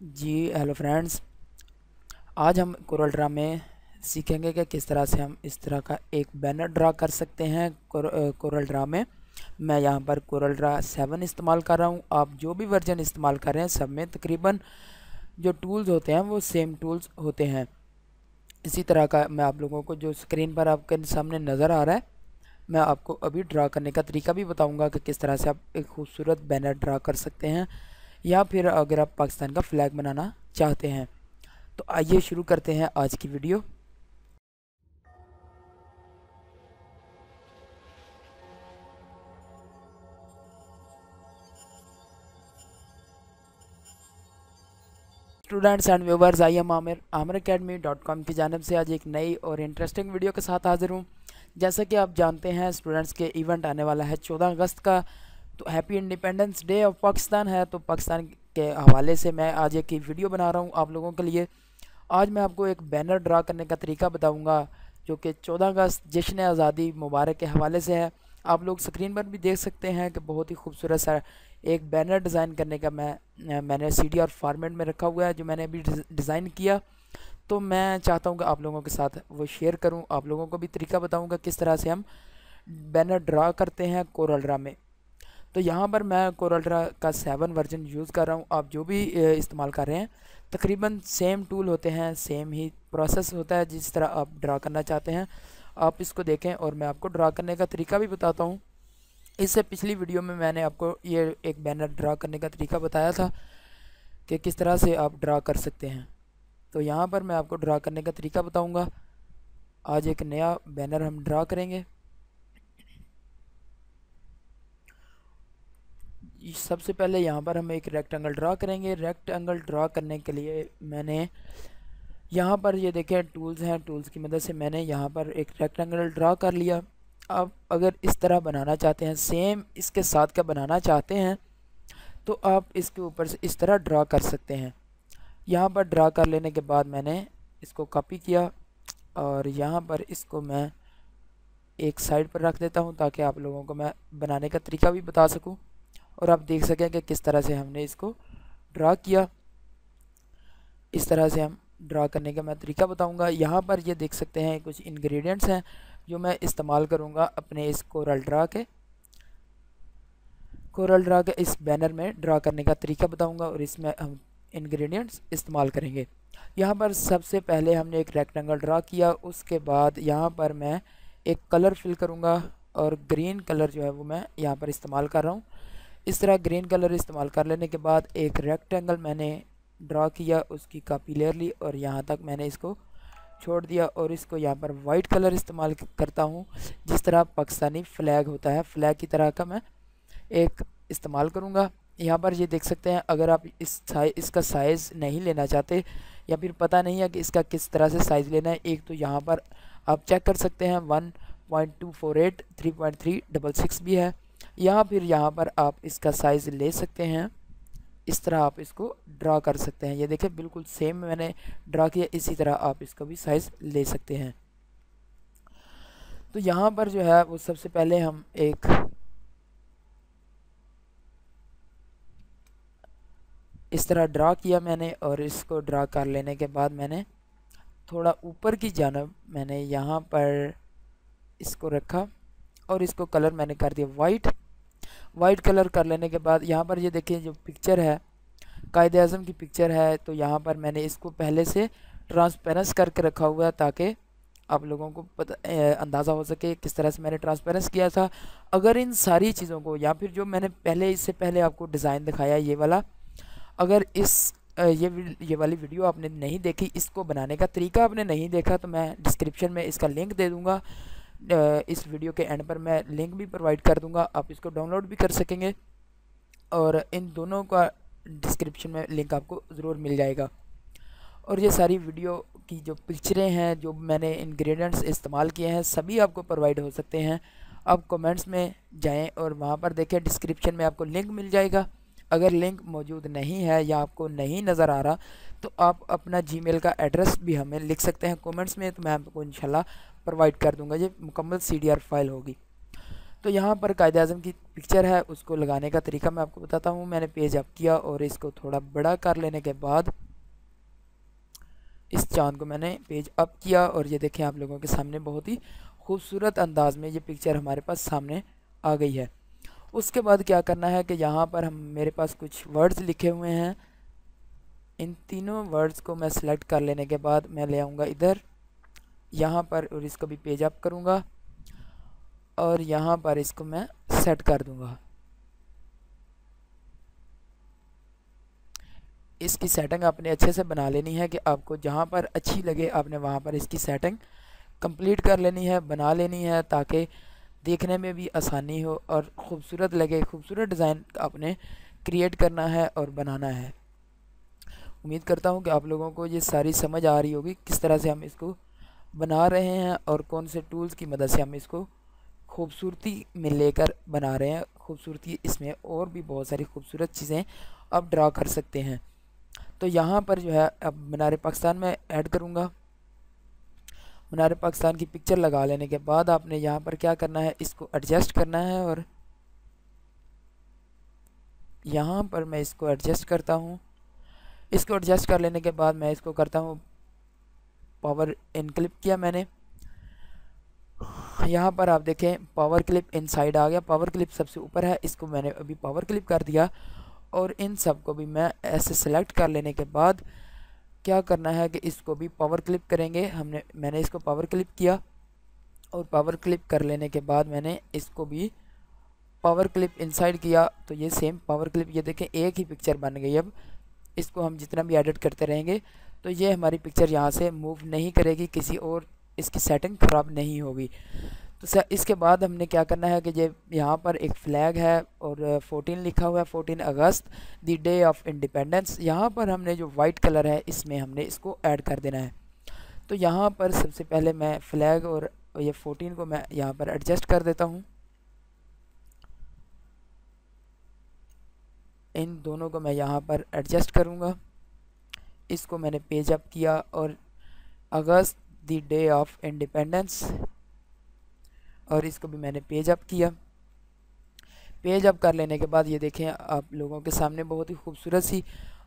जी hello friends. आज हम Corel Draw में सीखेंगे कि किस तरह से हम इस तरह का एक बैनर ड्रा कर सकते हैं कोरल ड्रा में। मैं यहाँ पर कोरल ड्रा 7 इस्तेमाल कर रहा हूँ। आप जो भी वर्जन इस्तेमाल कर रहे हैं सब में तकरीबन जो टूल्स होते हैं वो सेम टूल्स होते हैं। इसी तरह का मैं आप लोगों को जो स्क्रीन पर आपके सामने नज़र आ रहा है, मैं आपको अभी ड्रा करने का तरीका भी बताऊँगा कि किस तरह से आप एक खूबसूरत बैनर ड्रा कर सकते हैं, या फिर अगर आप पाकिस्तान का फ्लैग बनाना चाहते हैं। तो आइए शुरू करते हैं आज की video. Students and viewers, I am Aamir academy.com की जानब से आज एक नई और इंटरेस्टिंग वीडियो के साथ हाजिर हूँ। जैसा कि आप जानते हैं स्टूडेंट्स के इवेंट आने वाला है 14 अगस्त का, तो happy independence day of Pakistan है। तो पाकिस्तान के हवाले से मैं आज एक वीडियो बना रहा हूँ आप लोगों के लिए। आज मैं आपको एक बैनर ड्रा करने का तरीका बताऊँगा जो कि 14 अगस्त जश्न आज़ादी मुबारक के हवाले से है। आप लोग स्क्रीन पर भी देख सकते हैं कि बहुत ही खूबसूरत सा एक बैनर डिज़ाइन करने का मैंने CDR फॉर्मेट में रखा हुआ है जो मैंने अभी डिज़ाइन किया। तो मैं चाहता हूँ कि आप लोगों के साथ वो शेयर करूँ, आप लोगों को भी तरीका बताऊँगा किस तरह से हम बैनर ड्रा करते हैं कोरल ड्रा में। तो यहाँ पर मैं कोरल ड्रा का 7 वर्जन यूज़ कर रहा हूँ। आप जो भी इस्तेमाल कर रहे हैं तकरीबन सेम टूल होते हैं, सेम ही प्रोसेस होता है। जिस तरह आप ड्रा करना चाहते हैं आप इसको देखें और मैं आपको ड्रा करने का तरीका भी बताता हूँ। इससे पिछली वीडियो में मैंने आपको ये एक बैनर ड्रा करने का तरीका बताया था कि किस तरह से आप ड्रा कर सकते हैं। तो यहाँ पर मैं आपको ड्रा करने का तरीका बताऊँगा। आज एक नया बैनर हम ड्रा करेंगे। सबसे पहले यहाँ पर हम एक रेक्टेंगल ड्रा करेंगे। रेक्टेंगल ड्रा करने के लिए मैंने यहाँ पर ये देखें टूल्स हैं, टूल्स की मदद से मैंने यहाँ पर एक रेक्टेंगल ड्रा कर लिया। अब अगर इस तरह बनाना चाहते हैं, सेम इसके साथ का बनाना चाहते हैं, तो आप इसके ऊपर से इस तरह ड्रा कर सकते हैं। यहाँ पर ड्रा कर लेने के बाद मैंने इसको कॉपी किया और यहाँ पर इसको मैं एक साइड पर रख देता हूँ ताकि आप लोगों को मैं बनाने का तरीका भी बता सकूँ और आप देख सकें कि किस तरह से हमने इसको ड्रा किया। इस तरह से हम ड्रा करने का मैं तरीका बताऊंगा। यहाँ पर ये देख सकते हैं कुछ इंग्रेडिएंट्स हैं जो मैं इस्तेमाल करूँगा अपने इस कोरल ड्रा के इस बैनर में ड्रा करने का तरीका बताऊंगा और इसमें हम इंग्रेडिएंट्स इस्तेमाल करेंगे। यहाँ पर सबसे पहले हमने एक रेक्टेंगल ड्रा किया, उसके बाद यहाँ पर मैं एक कलर फिल करूँगा और ग्रीन कलर जो है वो मैं यहाँ पर इस्तेमाल कर रहा हूँ। इस तरह ग्रीन कलर इस्तेमाल कर लेने के बाद एक रेक्टेंगल मैंने ड्रा किया, उसकी कॉपी ले ली और यहाँ तक मैंने इसको छोड़ दिया और इसको यहाँ पर वाइट कलर इस्तेमाल करता हूँ। जिस तरह पाकिस्तानी फ़्लैग होता है, फ्लैग की तरह का मैं एक इस्तेमाल करूँगा। यहाँ पर ये देख सकते हैं, अगर आप इसका साइज़ नहीं लेना चाहते या फिर पता नहीं है कि इसका किस तरह से साइज़ लेना है, एक तो यहाँ पर आप चेक कर सकते हैं 1.248 3.366 भी है, या फिर यहाँ पर आप इसका साइज़ ले सकते हैं। इस तरह आप इसको ड्रा कर सकते हैं। ये देखें बिल्कुल सेम मैंने ड्रा किया, इसी तरह आप इसका भी साइज़ ले सकते हैं। तो यहाँ पर जो है वो सबसे पहले हम एक इस तरह ड्रा किया मैंने और इसको ड्रा कर लेने के बाद मैंने थोड़ा ऊपर की जानब मैंने यहाँ पर इसको रखा और इसको कलर मैंने कर दिया वाइट कलर कर लेने के बाद यहाँ पर ये देखिए जो पिक्चर है कायदे आज़म की पिक्चर है, तो यहाँ पर मैंने इसको पहले से ट्रांसपेरेंस करके रखा हुआ है ताकि आप लोगों को पता अंदाज़ा हो सके किस तरह से मैंने ट्रांसपेरेंस किया था। अगर इन सारी चीज़ों को या फिर जो मैंने इससे पहले आपको डिज़ाइन दिखाया ये वाला, अगर ये वाली वीडियो आपने नहीं देखी, इसको बनाने का तरीका आपने नहीं देखा, तो मैं डिस्क्रिप्शन में इसका लिंक दे दूँगा। इस वीडियो के एंड पर मैं लिंक भी प्रोवाइड कर दूँगा, आप इसको डाउनलोड भी कर सकेंगे और इन दोनों का डिस्क्रिप्शन में लिंक आपको ज़रूर मिल जाएगा। और ये सारी वीडियो की जो पिक्चरें हैं, जो मैंने इंग्रेडिएंट्स इस्तेमाल किए हैं, सभी आपको प्रोवाइड हो सकते हैं। आप कमेंट्स में जाएं और वहाँ पर देखें, डिस्क्रिप्शन में आपको लिंक मिल जाएगा। अगर लिंक मौजूद नहीं है या आपको नहीं नज़र आ रहा तो आप अपना जीमेल का एड्रेस भी हमें लिख सकते हैं कमेंट्स में, तो मैं आपको इंशाल्लाह प्रोवाइड कर दूँगा। ये मुकम्मल CDR फाइल होगी। तो यहाँ पर कायदे आज़म की पिक्चर है, उसको लगाने का तरीका मैं आपको बताता हूँ। मैंने पेज अप किया और इसको थोड़ा बड़ा कर लेने के बाद इस चांद को मैंने पेज अप किया और ये देखें आप लोगों के सामने बहुत ही खूबसूरत अंदाज में ये पिक्चर हमारे पास सामने आ गई है। उसके बाद क्या करना है कि यहाँ पर हम मेरे पास कुछ वर्ड्स लिखे हुए हैं, इन तीनों वर्ड्स को मैं सिलेक्ट कर लेने के बाद मैं ले आऊँगा इधर यहाँ पर और इसको भी पेज अप करूँगा और यहाँ पर इसको मैं सेट कर दूँगा। इसकी सेटिंग आपने अच्छे से बना लेनी है कि आपको जहाँ पर अच्छी लगे आपने वहाँ पर इसकी सेटिंग कंप्लीट कर लेनी है, बना लेनी है, ताकि देखने में भी आसानी हो और ख़ूबसूरत लगे। खूबसूरत डिज़ाइन आपने क्रिएट करना है और बनाना है। उम्मीद करता हूँ कि आप लोगों को ये सारी समझ आ रही होगी किस तरह से हम इसको बना रहे हैं और कौन से टूल्स की मदद से हम इसको खूबसूरती में लेकर बना रहे हैं। खूबसूरती इसमें और भी बहुत सारी खूबसूरत चीज़ें आप ड्रा कर सकते हैं। तो यहाँ पर जो है अब मीनार पाकिस्तान में ऐड करूँगा। मीनार पाकिस्तान की पिक्चर लगा लेने के बाद आपने यहाँ पर क्या करना है, इसको एडजस्ट करना है और यहाँ पर मैं इसको एडजस्ट करता हूँ। इसको एडजस्ट कर लेने के बाद मैं इसको करता हूँ पावर इन क्लिप किया मैंने। यहाँ पर आप देखें पावर क्लिप इनसाइड आ गया, पावर क्लिप सबसे ऊपर है, इसको मैंने अभी पावर क्लिप कर दिया और इन सब को भी मैं ऐसे सेलेक्ट कर लेने के बाद क्या करना है कि इसको भी पावर क्लिप करेंगे। मैंने इसको पावर क्लिप किया और पावर क्लिप कर लेने के बाद मैंने इसको भी पावर क्लिप इनसाइड किया। तो ये सेम पावर क्लिप, ये देखें एक ही पिक्चर बन गई। अब इसको हम जितना भी एडिट करते रहेंगे तो ये हमारी पिक्चर यहाँ से मूव नहीं करेगी, किसी और इसकी सेटिंग ख़राब नहीं होगी। तो इसके बाद हमने क्या करना है कि ये यहाँ पर एक फ़्लैग है और 14 लिखा हुआ है, 14 अगस्त द डे ऑफ इंडिपेंडेंस। यहाँ पर हमने जो वाइट कलर है इसमें हमने इसको ऐड कर देना है। तो यहाँ पर सबसे पहले मैं फ़्लैग और ये 14 को मैं यहाँ पर एडजस्ट कर देता हूँ। इन दोनों को मैं यहाँ पर एडजस्ट करूँगा। इसको मैंने पेज अप किया और अगस्त द डे ऑफ इंडिपेंडेंस और इसको भी मैंने पेज अप किया। पेज अप कर लेने के बाद ये देखें आप लोगों के सामने बहुत ही खूबसूरत सी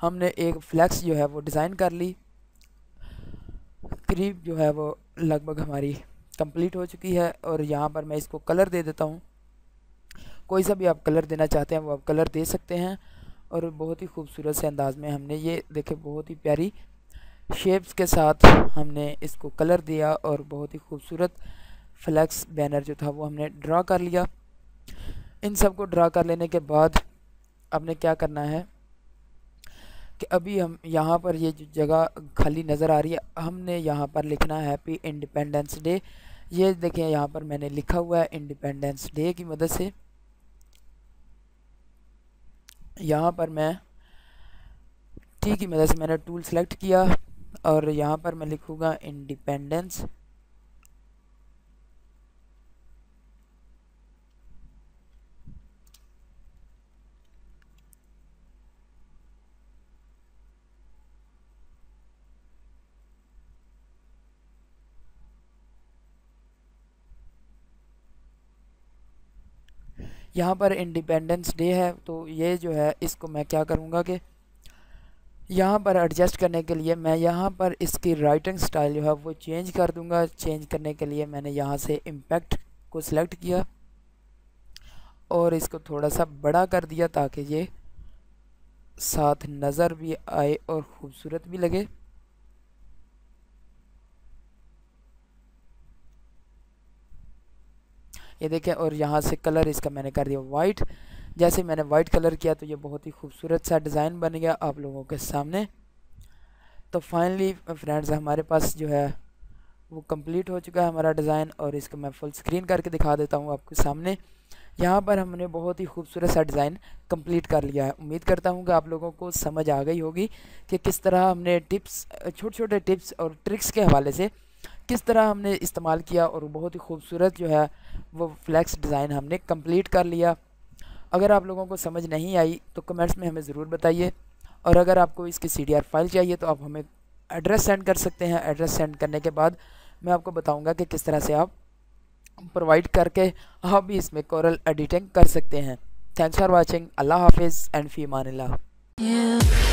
हमने एक फ्लैक्स जो है वो डिज़ाइन कर ली। करीब जो है वो लगभग हमारी कंप्लीट हो चुकी है और यहाँ पर मैं इसको कलर दे देता हूँ। कोई सा भी आप कलर देना चाहते हैं वो आप कलर दे सकते हैं और बहुत ही खूबसूरत से अंदाज में हमने ये देखे बहुत ही प्यारी शेप्स के साथ हमने इसको कलर दिया और बहुत ही खूबसूरत फ्लैक्स बैनर जो था वो हमने ड्रा कर लिया। इन सब को ड्रा कर लेने के बाद आपने क्या करना है कि अभी हम यहाँ पर ये जो जगह खाली नज़र आ रही है हमने यहाँ पर लिखना है हैप्पी इंडिपेंडेंस डे। ये देखें यहाँ पर मैंने लिखा हुआ है इंडिपेंडेंस डे की मदद से। यहाँ पर मैं टी की मदद से मैंने टूल सेलेक्ट किया और यहाँ पर मैं लिखूँगा इंडिपेंडेंस। यहाँ पर इंडिपेंडेंस डे है तो ये जो है इसको मैं क्या करूँगा कि यहाँ पर एडजस्ट करने के लिए मैं यहाँ पर इसकी राइटिंग स्टाइल जो है वो चेंज कर दूँगा। चेंज करने के लिए मैंने यहाँ से इम्पैक्ट को सिलेक्ट किया और इसको थोड़ा सा बड़ा कर दिया ताकि ये साथ नज़र भी आए और ख़ूबसूरत भी लगे। ये देखें और यहाँ से कलर इसका मैंने कर दिया वाइट। जैसे मैंने वाइट कलर किया तो ये बहुत ही खूबसूरत सा डिज़ाइन बन गया आप लोगों के सामने। तो फाइनली फ्रेंड्स हमारे पास जो है वो कंप्लीट हो चुका है हमारा डिज़ाइन और इसको मैं फुल स्क्रीन करके दिखा देता हूँ आपके सामने। यहाँ पर हमने बहुत ही खूबसूरत सा डिज़ाइन कंप्लीट कर लिया है। उम्मीद करता हूँ कि आप लोगों को समझ आ गई होगी कि किस तरह हमने टिप्स, छोटे छोटे टिप्स और ट्रिक्स के हवाले से किस तरह हमने इस्तेमाल किया और बहुत ही खूबसूरत जो है वो फ्लैक्स डिज़ाइन हमने कंप्लीट कर लिया। अगर आप लोगों को समझ नहीं आई तो कमेंट्स में हमें ज़रूर बताइए और अगर आपको इसकी CDR फाइल चाहिए तो आप हमें एड्रेस सेंड कर सकते हैं। एड्रेस सेंड करने के बाद मैं आपको बताऊंगा कि किस तरह से आप प्रोवाइड करके आप भी इसमें कोरल एडिटिंग कर सकते हैं। Thanks for watching. अल्लाह हाफिज़ एंड फ़ी अमानिल्लाह।